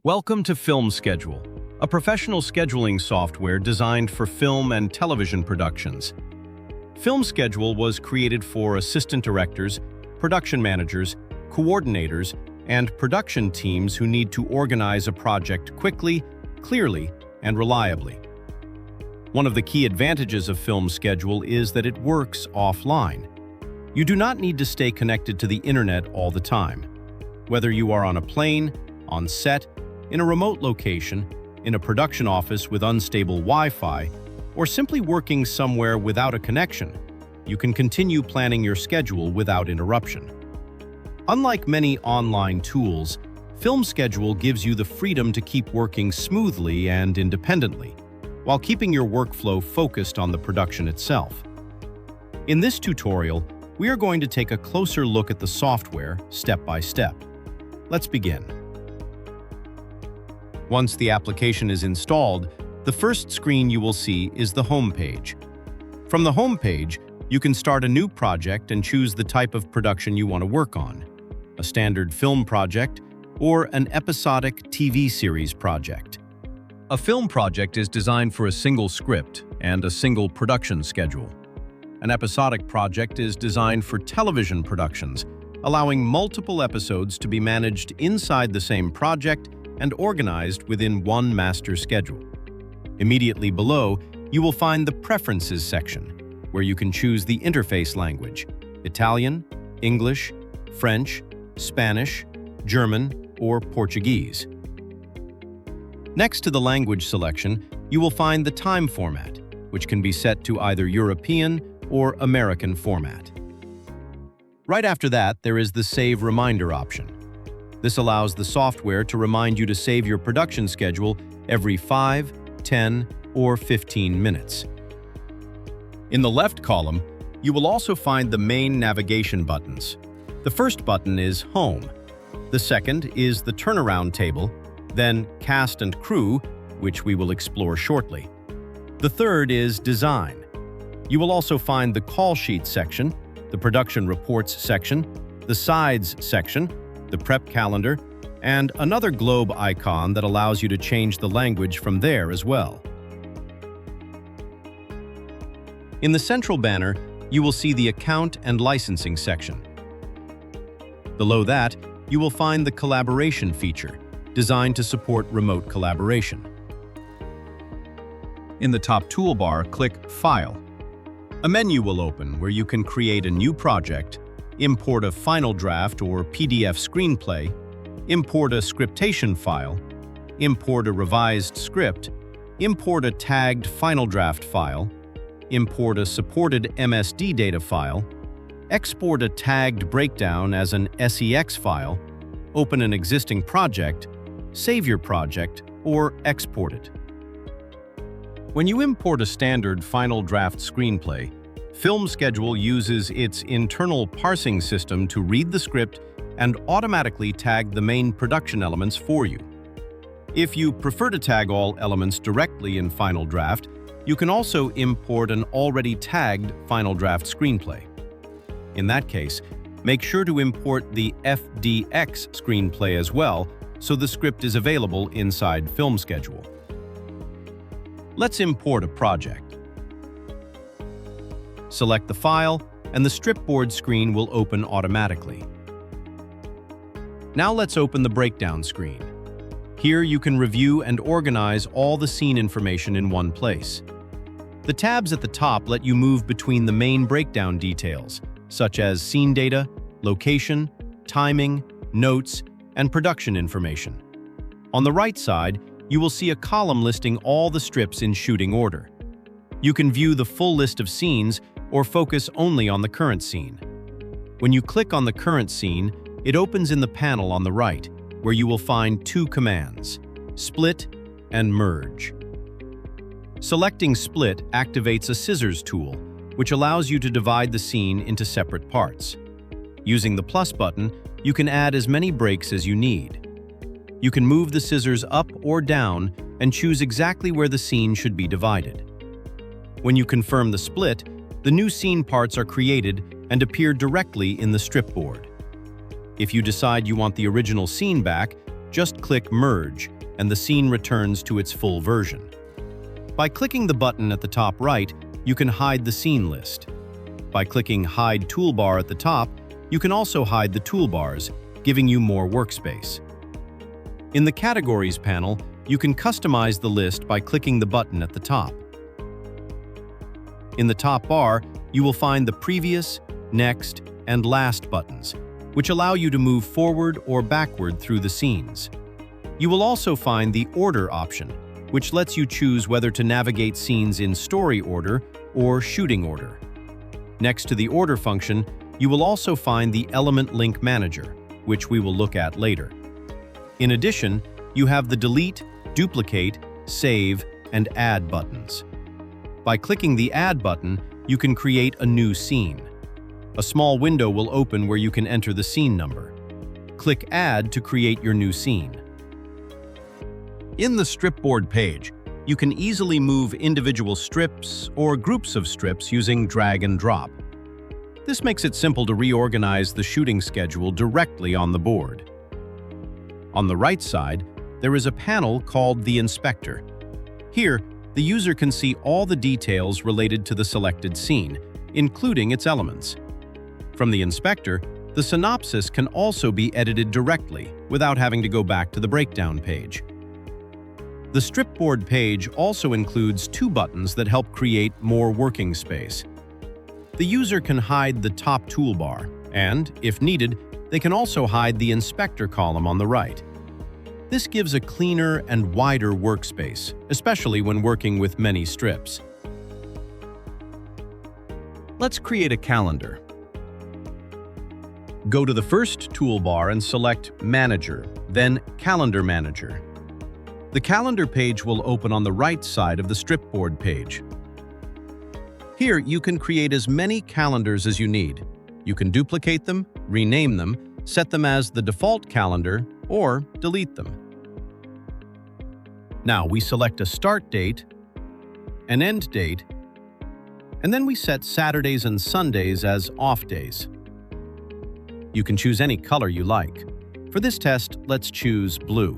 Welcome to FilmSchedule, a professional scheduling software designed for film and television productions. FilmSchedule was created for assistant directors, production managers, coordinators, and production teams who need to organize a project quickly, clearly, and reliably. One of the key advantages of FilmSchedule is that it works offline. You do not need to stay connected to the internet all the time. Whether you are on a plane, on set, in a remote location, in a production office with unstable Wi-Fi, or simply working somewhere without a connection, you can continue planning your schedule without interruption. Unlike many online tools, FilmSchedule gives you the freedom to keep working smoothly and independently, while keeping your workflow focused on the production itself. In this tutorial, we are going to take a closer look at the software step by step. Let's begin. Once the application is installed, the first screen you will see is the home page. From the home page, you can start a new project and choose the type of production you want to work on: a standard film project or an episodic TV series project. A film project is designed for a single script and a single production schedule. An episodic project is designed for television productions, allowing multiple episodes to be managed inside the same project and organized within one master schedule. Immediately below, you will find the Preferences section, where you can choose the interface language: Italian, English, French, Spanish, German, or Portuguese. Next to the language selection, you will find the time format, which can be set to either European or American format. Right after that, there is the Save Reminder option. This allows the software to remind you to save your production schedule every 5, 10, or 15 minutes. In the left column, you will also find the main navigation buttons. The first button is Home. The second is the Turnaround table, then Cast and Crew, which we will explore shortly. The third is Design. You will also find the Call Sheet section, the Production Reports section, the Sides section, the Prep Calendar, and another globe icon that allows you to change the language from there as well. In the central banner, you will see the Account and Licensing section. Below that, you will find the Collaboration feature, designed to support remote collaboration. In the top toolbar, click File. A menu will open where you can create a new project, import a final draft or PDF screenplay, import a scriptation file, import a revised script, import a tagged final draft file, import a supported MSD data file, export a tagged breakdown as an SEX file, open an existing project, save your project, or export it. When you import a standard final draft screenplay, FilmSchedule uses its internal parsing system to read the script and automatically tag the main production elements for you. If you prefer to tag all elements directly in Final Draft, you can also import an already tagged Final Draft screenplay. In that case, make sure to import the FDX screenplay as well, so the script is available inside FilmSchedule. Let's import a project. Select the file, and the Stripboard screen will open automatically. Now let's open the breakdown screen. Here you can review and organize all the scene information in one place. The tabs at the top let you move between the main breakdown details, such as scene data, location, timing, notes, and production information. On the right side, you will see a column listing all the strips in shooting order. You can view the full list of scenes or focus only on the current scene. When you click on the current scene, it opens in the panel on the right, where you will find two commands: Split and Merge. Selecting Split activates a scissors tool, which allows you to divide the scene into separate parts. Using the plus button, you can add as many breaks as you need. You can move the scissors up or down and choose exactly where the scene should be divided. When you confirm the split, the new scene parts are created and appear directly in the stripboard. If you decide you want the original scene back, just click Merge and the scene returns to its full version. By clicking the button at the top right, you can hide the scene list. By clicking Hide Toolbar at the top, you can also hide the toolbars, giving you more workspace. In the Categories panel, you can customize the list by clicking the button at the top. In the top bar, you will find the Previous, Next, and Last buttons, which allow you to move forward or backward through the scenes. You will also find the Order option, which lets you choose whether to navigate scenes in story order or shooting order. Next to the Order function, you will also find the Element Link Manager, which we will look at later. In addition, you have the Delete, Duplicate, Save, and Add buttons. By clicking the Add button, you can create a new scene. A small window will open where you can enter the scene number. Click Add to create your new scene. In the Stripboard page, you can easily move individual strips or groups of strips using drag and drop. This makes it simple to reorganize the shooting schedule directly on the board. On the right side, there is a panel called the Inspector. Here, the user can see all the details related to the selected scene, including its elements. From the Inspector, the synopsis can also be edited directly without having to go back to the breakdown page. The Stripboard page also includes two buttons that help create more working space. The user can hide the top toolbar, and, if needed, they can also hide the Inspector column on the right. This gives a cleaner and wider workspace, especially when working with many strips. Let's create a calendar. Go to the first toolbar and select Manager, then Calendar Manager. The calendar page will open on the right side of the Stripboard page. Here, you can create as many calendars as you need. You can duplicate them, rename them, set them as the default calendar, or delete them. Now we select a start date, an end date, and then we set Saturdays and Sundays as off days. You can choose any color you like. For this test, let's choose blue.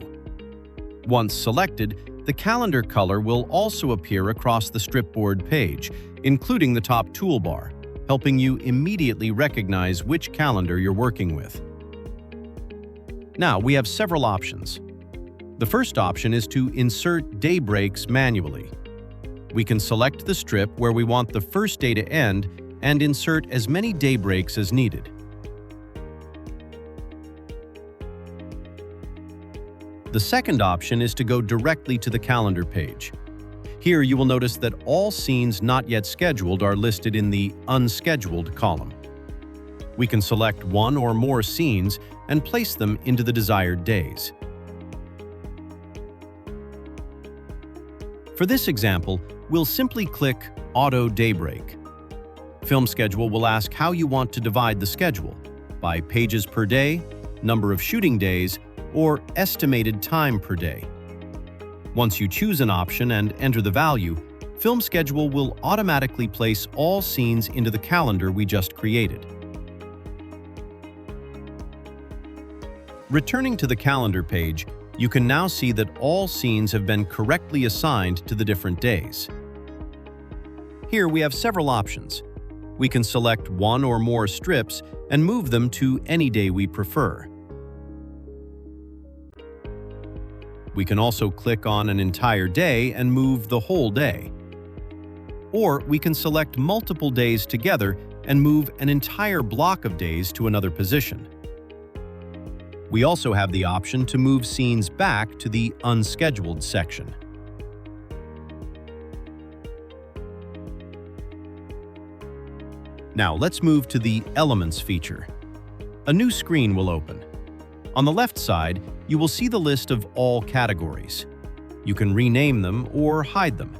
Once selected, the calendar color will also appear across the Stripboard page, including the top toolbar, helping you immediately recognize which calendar you're working with. Now, we have several options. The first option is to insert day breaks manually. We can select the strip where we want the first day to end and insert as many day breaks as needed. The second option is to go directly to the calendar page. Here you will notice that all scenes not yet scheduled are listed in the Unscheduled column. We can select one or more scenes and place them into the desired days. For this example, we'll simply click Auto Daybreak. FilmSchedule will ask how you want to divide the schedule, by pages per day, number of shooting days, or estimated time per day. Once you choose an option and enter the value, FilmSchedule will automatically place all scenes into the calendar we just created. Returning to the calendar page, you can now see that all scenes have been correctly assigned to the different days. Here we have several options. We can select one or more strips and move them to any day we prefer. We can also click on an entire day and move the whole day. Or we can select multiple days together and move an entire block of days to another position. We also have the option to move scenes back to the Unscheduled section. Now let's move to the Elements feature. A new screen will open. On the left side, you will see the list of all categories. You can rename them or hide them.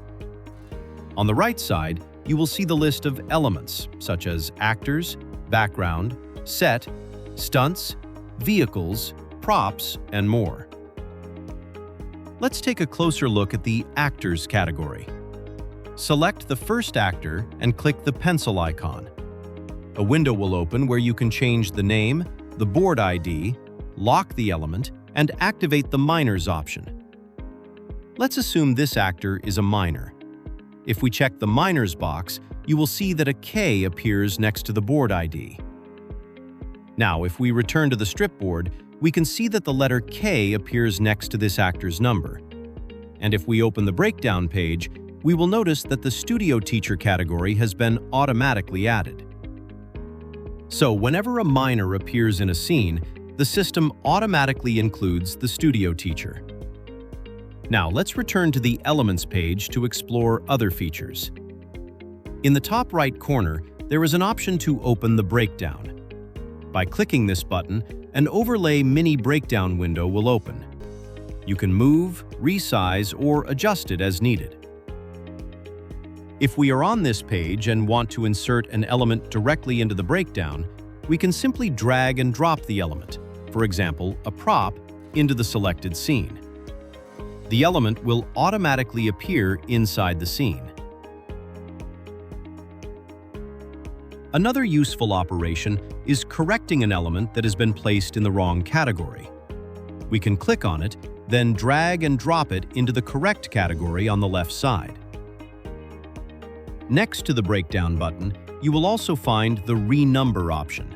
On the right side, you will see the list of elements, such as actors, background, set, stunts, vehicles, props, and more. Let's take a closer look at the Actors category. Select the first actor and click the pencil icon. A window will open where you can change the name, the board ID, lock the element, and activate the minors option. Let's assume this actor is a minor. If we check the minors box, you will see that a K appears next to the board ID. Now, if we return to the stripboard, we can see that the letter K appears next to this actor's number. And if we open the breakdown page, we will notice that the studio teacher category has been automatically added. So whenever a minor appears in a scene, the system automatically includes the studio teacher. Now let's return to the Elements page to explore other features. In the top right corner, there is an option to open the breakdown. By clicking this button, an overlay mini breakdown window will open. You can move, resize, or adjust it as needed. If we are on this page and want to insert an element directly into the breakdown, we can simply drag and drop the element, for example, a prop, into the selected scene. The element will automatically appear inside the scene. Another useful operation is correcting an element that has been placed in the wrong category. We can click on it, then drag and drop it into the correct category on the left side. Next to the breakdown button, you will also find the Renumber option.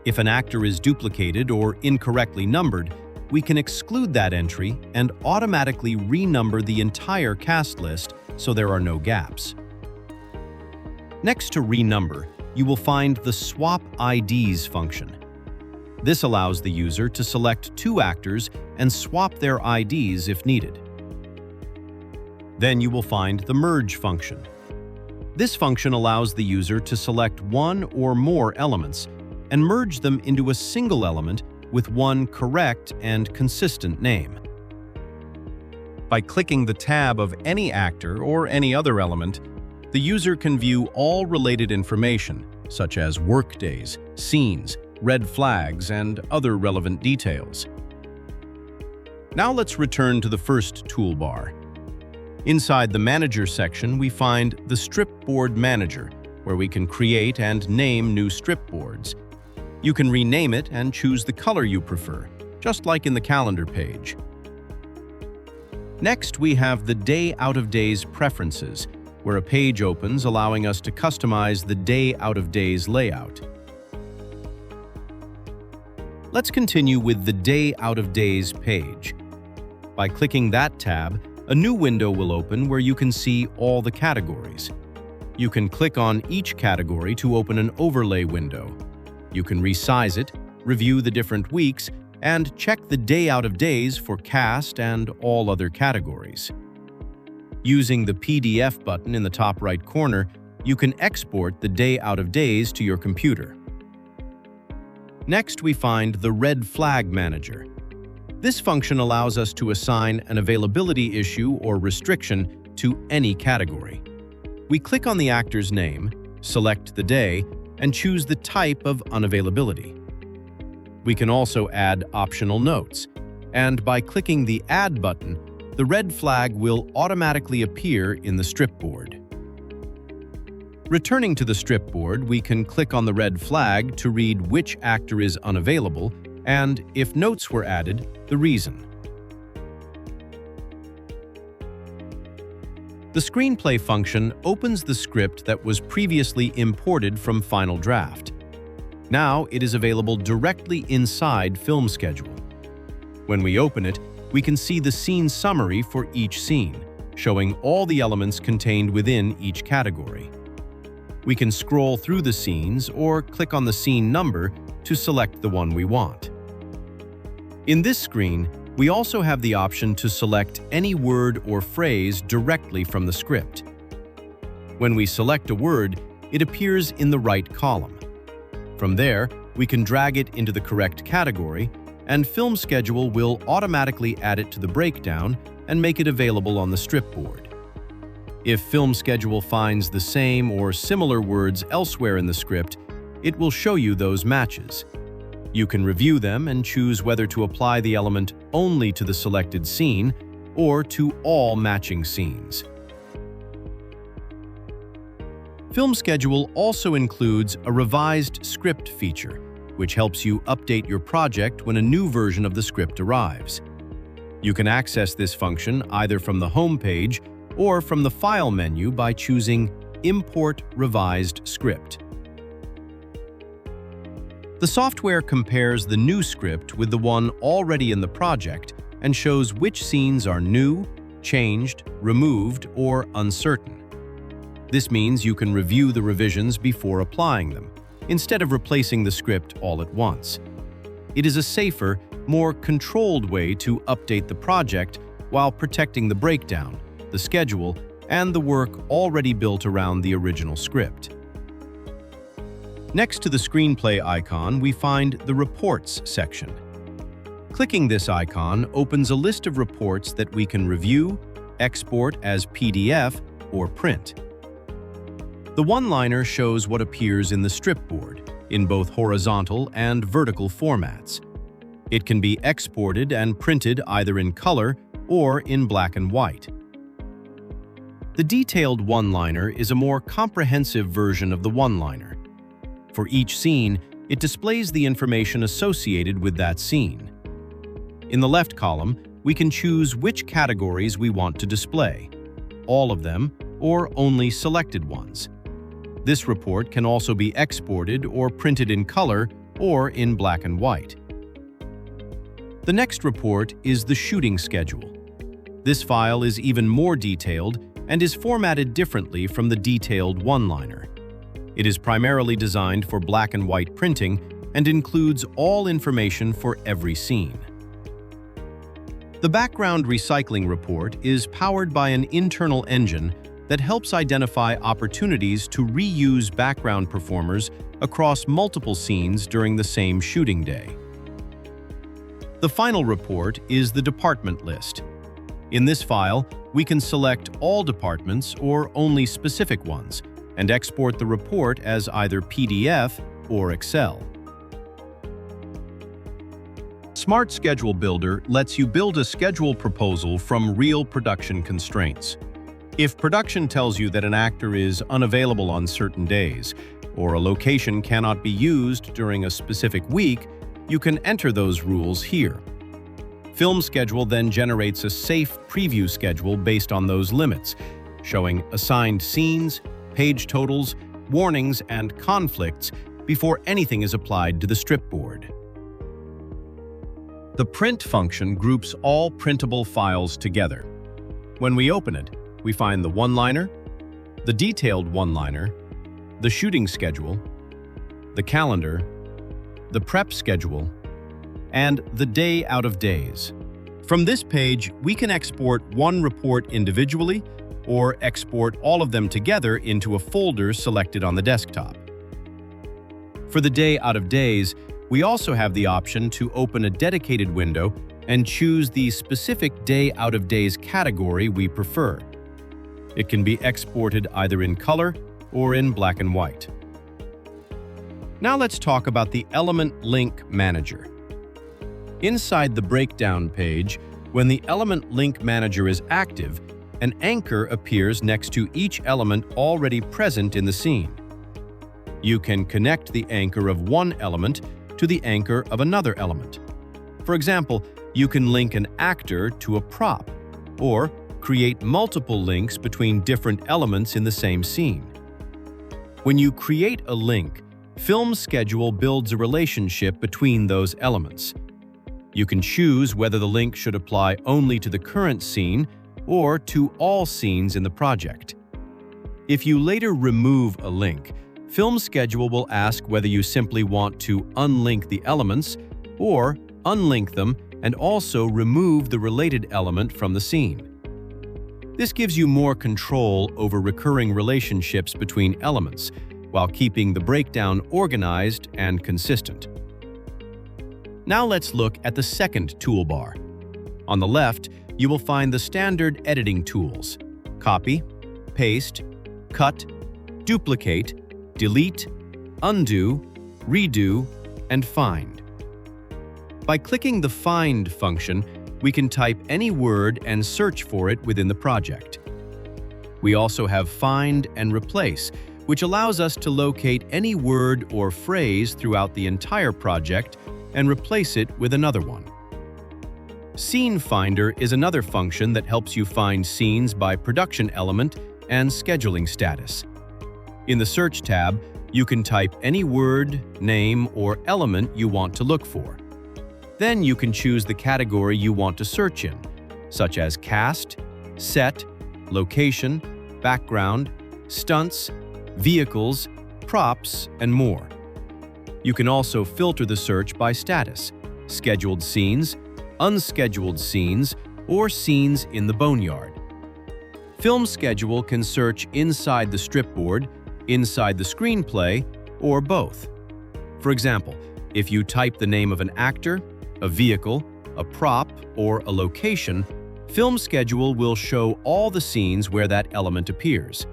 If an actor is duplicated or incorrectly numbered, we can exclude that entry and automatically renumber the entire cast list so there are no gaps. Next to Renumber, you will find the Swap IDs function. This allows the user to select two actors and swap their IDs if needed. Then you will find the Merge function. This function allows the user to select one or more elements and merge them into a single element with one correct and consistent name. By clicking the tab of any actor or any other element, the user can view all related information, such as workdays, scenes, red flags, and other relevant details. Now let's return to the first toolbar. Inside the Manager section, we find the Stripboard Manager, where we can create and name new stripboards. You can rename it and choose the color you prefer, just like in the calendar page. Next, we have the Day Out of Days Preferences, where a page opens allowing us to customize the Day Out of Days layout. Let's continue with the Day Out of Days page. By clicking that tab, a new window will open where you can see all the categories. You can click on each category to open an overlay window. You can resize it, review the different weeks, and check the Day Out of Days for cast and all other categories. Using the PDF button in the top right corner, you can export the Day Out of Days to your computer. Next, we find the Red Flag Manager. This function allows us to assign an availability issue or restriction to any category. We click on the actor's name, select the day, and choose the type of unavailability. We can also add optional notes, and by clicking the Add button, the red flag will automatically appear in the stripboard. Returning to the stripboard, we can click on the red flag to read which actor is unavailable and, if notes were added, the reason. The Screenplay function opens the script that was previously imported from Final Draft. Now it is available directly inside FilmSchedule. When we open it, we can see the scene summary for each scene, showing all the elements contained within each category. We can scroll through the scenes or click on the scene number to select the one we want. In this screen, we also have the option to select any word or phrase directly from the script. When we select a word, it appears in the right column. From there, we can drag it into the correct category, and FilmSchedule will automatically add it to the breakdown and make it available on the stripboard. If FilmSchedule finds the same or similar words elsewhere in the script, it will show you those matches. You can review them and choose whether to apply the element only to the selected scene or to all matching scenes. FilmSchedule also includes a revised script feature, which helps you update your project when a new version of the script arrives. You can access this function either from the home page or from the File menu by choosing Import Revised Script. The software compares the new script with the one already in the project and shows which scenes are new, changed, removed, or uncertain. This means you can review the revisions before applying them, instead of replacing the script all at once. It is a safer, more controlled way to update the project while protecting the breakdown, the schedule, and the work already built around the original script. Next to the Screenplay icon, we find the Reports section. Clicking this icon opens a list of reports that we can review, export as PDF, or print. The one-liner shows what appears in the stripboard, in both horizontal and vertical formats. It can be exported and printed either in color or in black and white. The detailed one-liner is a more comprehensive version of the one-liner. For each scene, it displays the information associated with that scene. In the left column, we can choose which categories we want to display, all of them or only selected ones. This report can also be exported or printed in color or in black and white. The next report is the shooting schedule. This file is even more detailed and is formatted differently from the detailed one-liner. It is primarily designed for black and white printing and includes all information for every scene. The background recycling report is powered by an internal engine that helps identify opportunities to reuse background performers across multiple scenes during the same shooting day. The final report is the department list. In this file, we can select all departments or only specific ones and export the report as either PDF or Excel. Smart Schedule Builder lets you build a schedule proposal from real production constraints. If production tells you that an actor is unavailable on certain days, or a location cannot be used during a specific week, you can enter those rules here. FilmSchedule then generates a safe preview schedule based on those limits, showing assigned scenes, page totals, warnings, and conflicts before anything is applied to the stripboard. The print function groups all printable files together. When we open it, we find the one-liner, the detailed one-liner, the shooting schedule, the calendar, the prep schedule, and the day out of days. From this page, we can export one report individually or export all of them together into a folder selected on the desktop. For the day out of days, we also have the option to open a dedicated window and choose the specific day out of days category we prefer. It can be exported either in color or in black and white. Now let's talk about the Element Link Manager. Inside the breakdown page, when the Element Link Manager is active, an anchor appears next to each element already present in the scene. You can connect the anchor of one element to the anchor of another element. For example, you can link an actor to a prop, or create multiple links between different elements in the same scene. When you create a link, FilmSchedule builds a relationship between those elements. You can choose whether the link should apply only to the current scene or to all scenes in the project. If you later remove a link, FilmSchedule will ask whether you simply want to unlink the elements or unlink them and also remove the related element from the scene. This gives you more control over recurring relationships between elements, while keeping the breakdown organized and consistent. Now let's look at the second toolbar. On the left, you will find the standard editing tools: copy, paste, cut, duplicate, delete, undo, redo, and find. By clicking the Find function, we can type any word and search for it within the project. We also have Find and Replace, which allows us to locate any word or phrase throughout the entire project and replace it with another one. Scene Finder is another function that helps you find scenes by production element and scheduling status. In the Search tab, you can type any word, name, or element you want to look for. Then you can choose the category you want to search in, such as cast, set, location, background, stunts, vehicles, props, and more. You can also filter the search by status, scheduled scenes, unscheduled scenes, or scenes in the Boneyard. FilmSchedule can search inside the Stripboard, inside the Screenplay, or both. For example, if you type the name of an actor, a vehicle, a prop, or a location, FilmSchedule will show all the scenes where that element appears.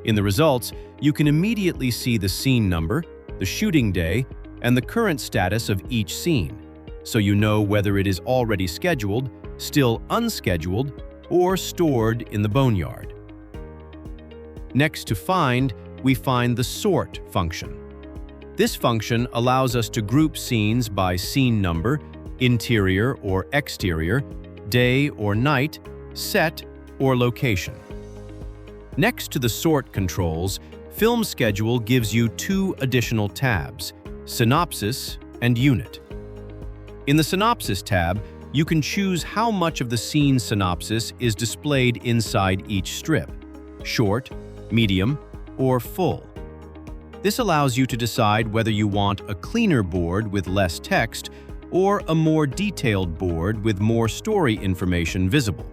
In the results, you can immediately see the scene number, the shooting day, and the current status of each scene, so you know whether it is already scheduled, still unscheduled, or stored in the Boneyard. Next to Find, we find the Sort function. This function allows us to group scenes by scene number, interior or exterior, day or night, set, or location. Next to the Sort controls, FilmSchedule gives you two additional tabs, Synopsis and Unit. In the Synopsis tab, you can choose how much of the scene synopsis is displayed inside each strip, short, medium, or full. This allows you to decide whether you want a cleaner board with less text or a more detailed board with more story information visible.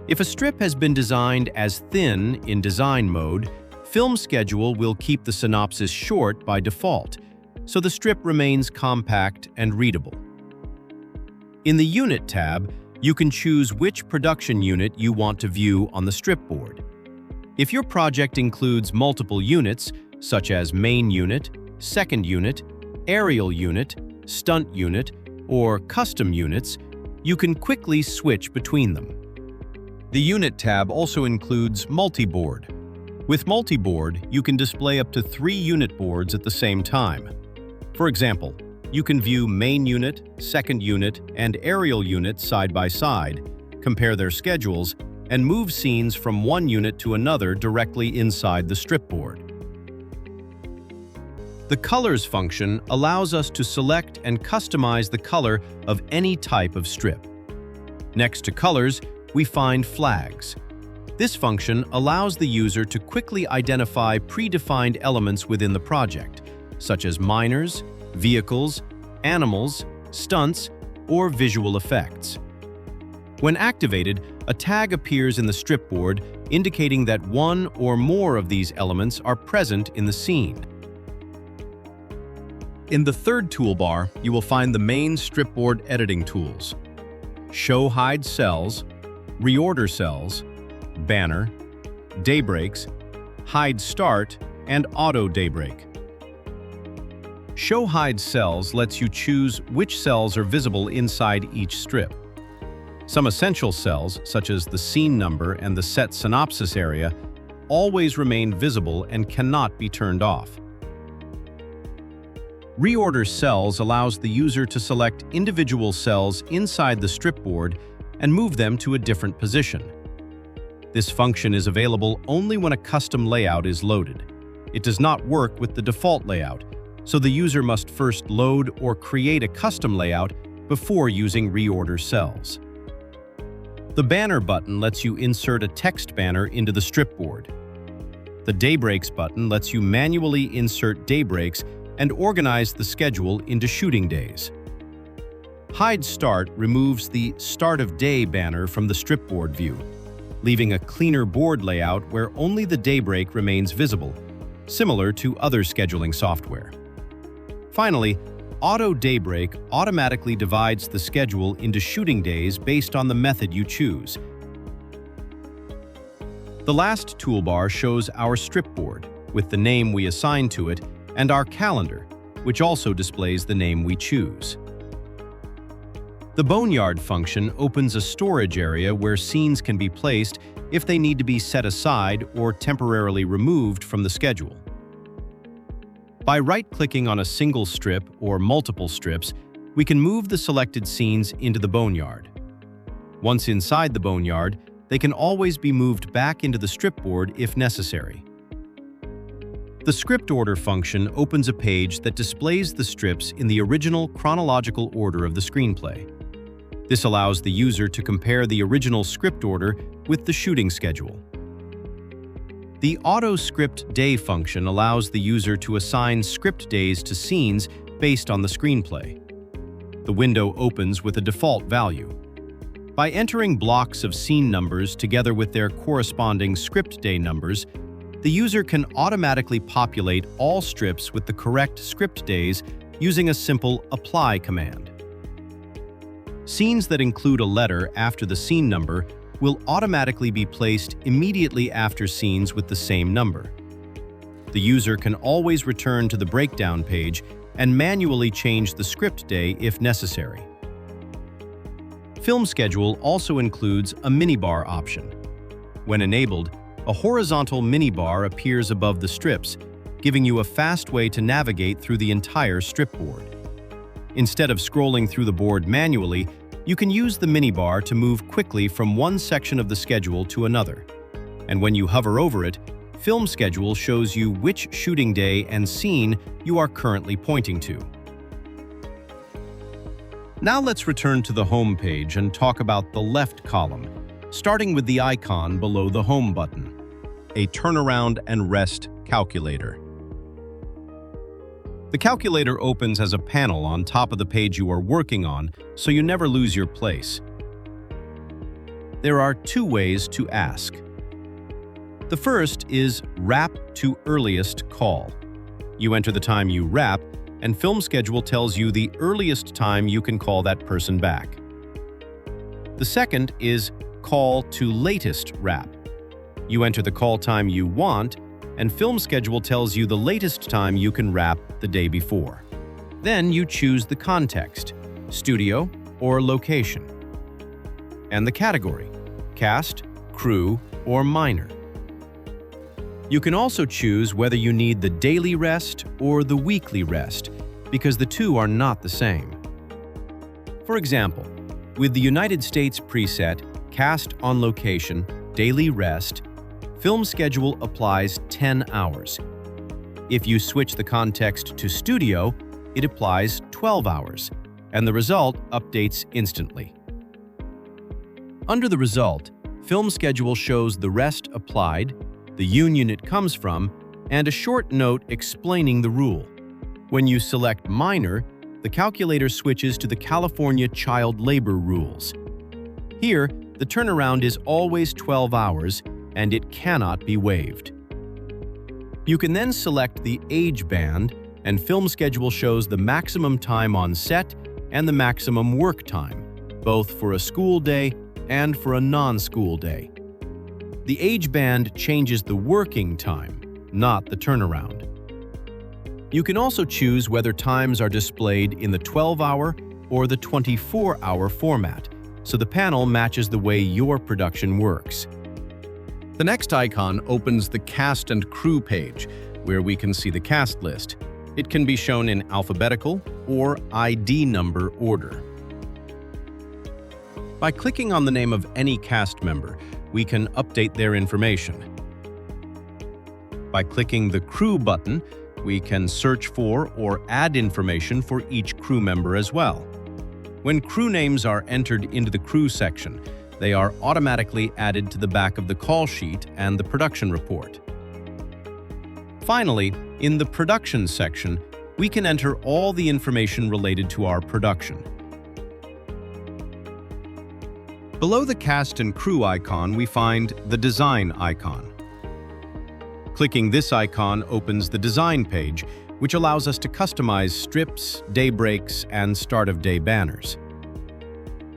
If a strip has been designed as thin in design mode, FilmSchedule will keep the synopsis short by default, so the strip remains compact and readable. In the Unit tab, you can choose which production unit you want to view on the stripboard. If your project includes multiple units, such as main unit, second unit, aerial unit, stunt unit, or custom units, you can quickly switch between them. The Unit tab also includes multi-board. With multi-board, you can display up to 3 unit boards at the same time. For example, you can view main unit, second unit, and aerial unit side by side, compare their schedules, and move scenes from one unit to another directly inside the stripboard. The Colors function allows us to select and customize the color of any type of strip. Next to Colors, we find Flags. This function allows the user to quickly identify predefined elements within the project, such as minors, vehicles, animals, stunts, or visual effects. When activated, a tag appears in the stripboard indicating that one or more of these elements are present in the scene. In the third toolbar, you will find the main stripboard editing tools: Show Hide Cells, Reorder Cells, Banner, Daybreaks, Hide Start, and Auto Daybreak. Show Hide Cells lets you choose which cells are visible inside each strip. Some essential cells, such as the scene number and the set synopsis area, always remain visible and cannot be turned off. Reorder Cells allows the user to select individual cells inside the stripboard and move them to a different position. This function is available only when a custom layout is loaded. It does not work with the default layout, so the user must first load or create a custom layout before using Reorder Cells. The Banner button lets you insert a text banner into the stripboard. The Daybreaks button lets you manually insert daybreaks and organize the schedule into shooting days. Hide Start removes the Start of Day banner from the stripboard view, leaving a cleaner board layout where only the daybreak remains visible, similar to other scheduling software. Finally, Auto Daybreak automatically divides the schedule into shooting days based on the method you choose. The last toolbar shows our stripboard, with the name we assign to it, and our calendar, which also displays the name we choose. The Boneyard function opens a storage area where scenes can be placed if they need to be set aside or temporarily removed from the schedule. By right-clicking on a single strip or multiple strips, we can move the selected scenes into the Boneyard. Once inside the Boneyard, they can always be moved back into the stripboard if necessary. The script order function opens a page that displays the strips in the original chronological order of the screenplay. This allows the user to compare the original script order with the shooting schedule. The Auto Script Day function allows the user to assign script days to scenes based on the screenplay. The window opens with a default value. By entering blocks of scene numbers together with their corresponding script day numbers, the user can automatically populate all strips with the correct script days using a simple apply command. Scenes that include a letter after the scene number will automatically be placed immediately after scenes with the same number. The user can always return to the breakdown page and manually change the script day if necessary. FilmSchedule also includes a minibar option. When enabled, a horizontal minibar appears above the strips, giving you a fast way to navigate through the entire stripboard. Instead of scrolling through the board manually, you can use the minibar to move quickly from one section of the schedule to another. And when you hover over it, FilmSchedule shows you which shooting day and scene you are currently pointing to. Now let's return to the home page and talk about the left column, starting with the icon below the Home button, a turnaround and rest calculator. The calculator opens as a panel on top of the page you are working on, so you never lose your place. There are two ways to ask. The first is wrap to earliest call. You enter the time you wrap, and FilmSchedule tells you the earliest time you can call that person back. The second is call to latest wrap. You enter the call time you want, and FilmSchedule tells you the latest time you can wrap the day before. Then you choose the context, studio or location, and the category, cast, crew, or minor. You can also choose whether you need the daily rest or the weekly rest, because the two are not the same. For example, with the United States preset, Cast on Location, Daily Rest, FilmSchedule applies 10 hours. If you switch the context to Studio, it applies 12 hours, and the result updates instantly. Under the result, FilmSchedule shows the rest applied, the union it comes from, and a short note explaining the rule. When you select Minor, the calculator switches to the California child labor rules. Here, the turnaround is always 12 hours, and it cannot be waived. You can then select the age band, and FilmSchedule shows the maximum time on set and the maximum work time, both for a school day and for a non-school day. The age band changes the working time, not the turnaround. You can also choose whether times are displayed in the 12-hour or the 24-hour format, so the panel matches the way your production works. The next icon opens the Cast and Crew page, where we can see the cast list. It can be shown in alphabetical or ID number order. By clicking on the name of any cast member, we can update their information. By clicking the Crew button, we can search for or add information for each crew member as well. When crew names are entered into the crew section, they are automatically added to the back of the call sheet and the production report. Finally, in the production section, we can enter all the information related to our production. Below the cast and crew icon, we find the design icon. Clicking this icon opens the design page, which allows us to customize strips, day breaks, and start-of-day banners.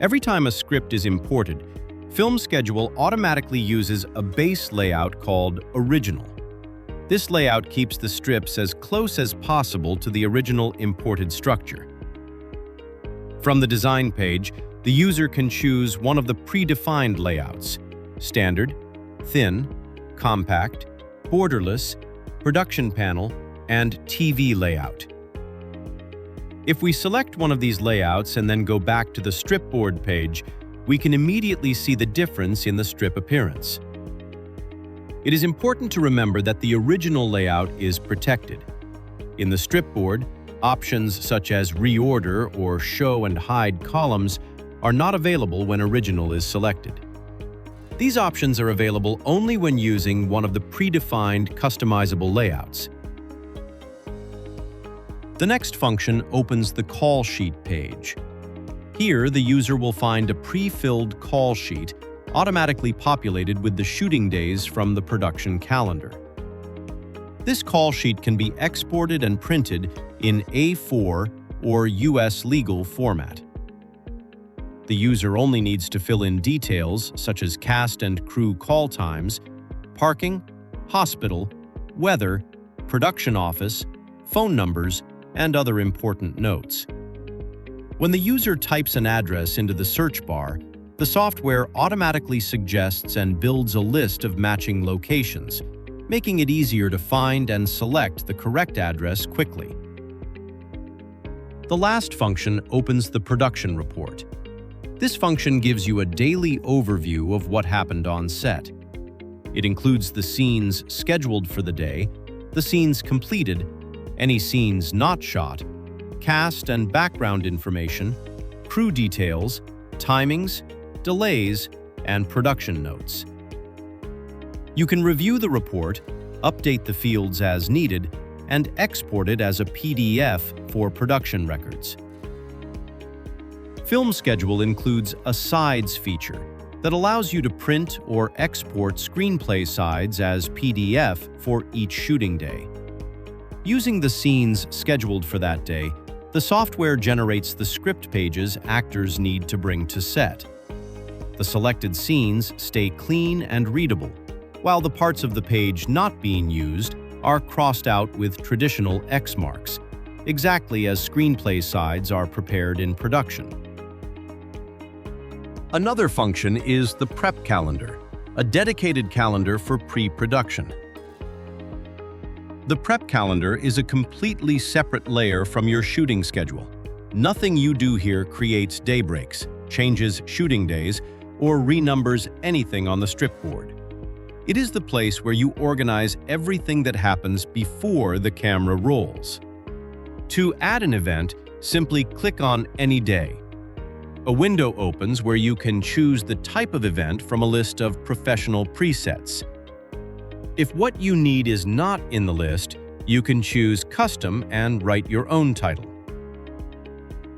Every time a script is imported, FilmSchedule automatically uses a base layout called Original. This layout keeps the strips as close as possible to the original imported structure. From the design page, the user can choose one of the predefined layouts: standard, thin, compact, borderless, production panel, and TV layout. If we select one of these layouts and then go back to the Stripboard page, we can immediately see the difference in the strip appearance. It is important to remember that the original layout is protected. In the Stripboard, options such as reorder or show and hide columns are not available when original is selected. These options are available only when using one of the predefined customizable layouts. The next function opens the call sheet page. Here, the user will find a pre-filled call sheet automatically populated with the shooting days from the production calendar. This call sheet can be exported and printed in A4 or US legal format. The user only needs to fill in details such as cast and crew call times, parking, hospital, weather, production office, phone numbers, and other important notes. When the user types an address into the search bar, the software automatically suggests and builds a list of matching locations, making it easier to find and select the correct address quickly. The last function opens the production report. This function gives you a daily overview of what happened on set. It includes the scenes scheduled for the day, the scenes completed, any scenes not shot, cast and background information, crew details, timings, delays, and production notes. You can review the report, update the fields as needed, and export it as a PDF for production records. FilmSchedule includes a sides feature that allows you to print or export screenplay sides as PDF for each shooting day. Using the scenes scheduled for that day, the software generates the script pages actors need to bring to set. The selected scenes stay clean and readable, while the parts of the page not being used are crossed out with traditional X marks, exactly as screenplay sides are prepared in production. Another function is the prep calendar, a dedicated calendar for pre-production. The prep calendar is a completely separate layer from your shooting schedule. Nothing you do here creates day breaks, changes shooting days, or renumbers anything on the stripboard. It is the place where you organize everything that happens before the camera rolls. To add an event, simply click on any day. A window opens where you can choose the type of event from a list of professional presets. If what you need is not in the list, you can choose Custom and write your own title.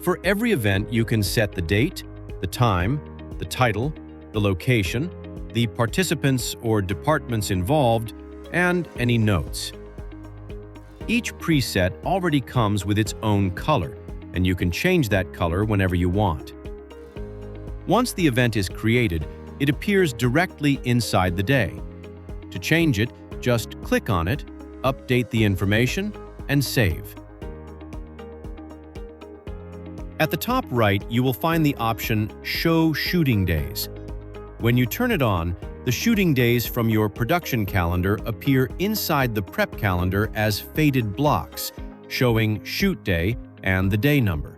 For every event, you can set the date, the time, the title, the location, the participants or departments involved, and any notes. Each preset already comes with its own color, and you can change that color whenever you want. Once the event is created, it appears directly inside the day. To change it, just click on it, update the information, and save. At the top right, you will find the option Show Shooting Days. When you turn it on, the shooting days from your production calendar appear inside the prep calendar as faded blocks, showing shoot day and the day number.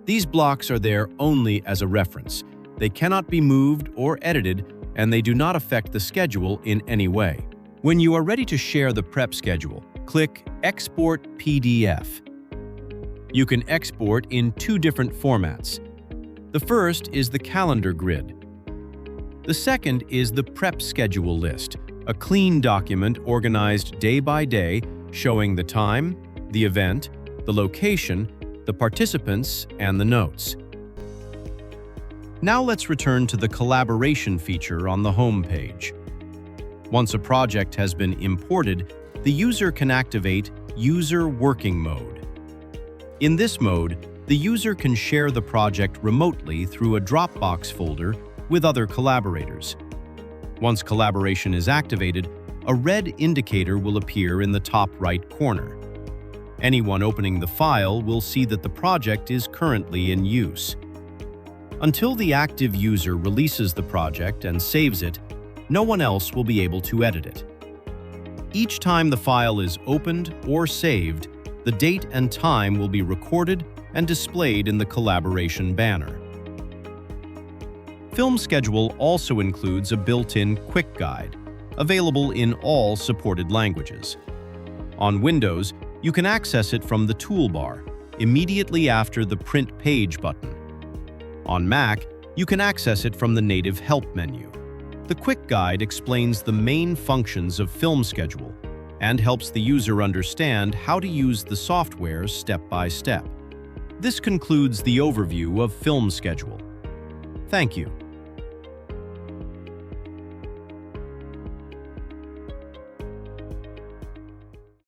These blocks are there only as a reference. They cannot be moved or edited, and they do not affect the schedule in any way. When you are ready to share the prep schedule, click Export PDF. You can export in two different formats. The first is the calendar grid. The second is the prep schedule list, a clean document organized day by day showing the time, the event, the location, the participants, and the notes. Now let's return to the collaboration feature on the home page. Once a project has been imported, the user can activate User Working Mode. In this mode, the user can share the project remotely through a Dropbox folder with other collaborators. Once collaboration is activated, a red indicator will appear in the top right corner. Anyone opening the file will see that the project is currently in use. Until the active user releases the project and saves it, no one else will be able to edit it. Each time the file is opened or saved, The date and time will be recorded and displayed in the collaboration banner. FilmSchedule also includes a built-in quick guide, available in all supported languages. On Windows, you can access it from the toolbar, immediately after the Print Page button. On Mac, you can access it from the native Help menu. The quick guide explains the main functions of FilmSchedule and helps the user understand how to use the software step by step. This concludes the overview of FilmSchedule. Thank you.